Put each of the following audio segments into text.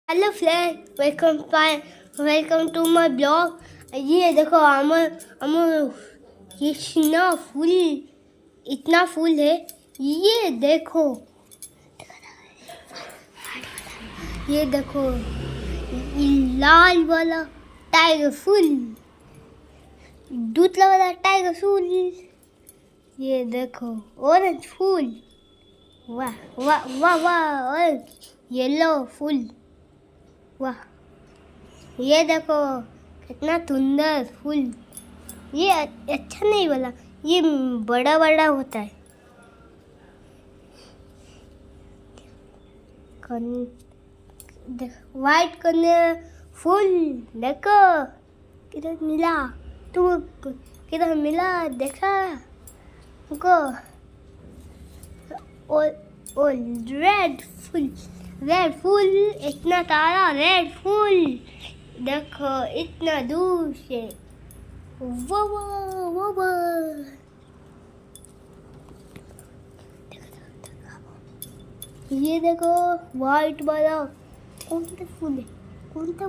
Hello friend, welcome to my blog. ये देखो अमर इतना फूल है। ये देखो, ये देखो, ये लाल वाला टाइगर फूल, दूसरा वाला टाइगर फूल। ये देखो ऑरेंज फूल, वाह वाह वाह वाह, और येलो फूल, वाह। ये देखो कितना सुंदर फूल। ये अच्छा नहीं वाला, ये बड़ा बड़ा होता है। वाइट कलर फूल देखो किधर मिला, तू किधर मिला देखा हमको। और रेड फूल, इतना सारा रेड फूल देखो, इतना दूर से। वाह वाह वाह वाह। ये देखो व्हाइट वाला कौन सा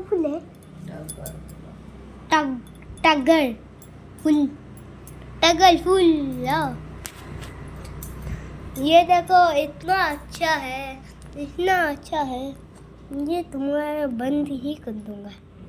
फूल है? टगर फूल, टगर फूल। ये देखो इतना अच्छा है, ये तुम्हारा बंद ही कर दूंगा।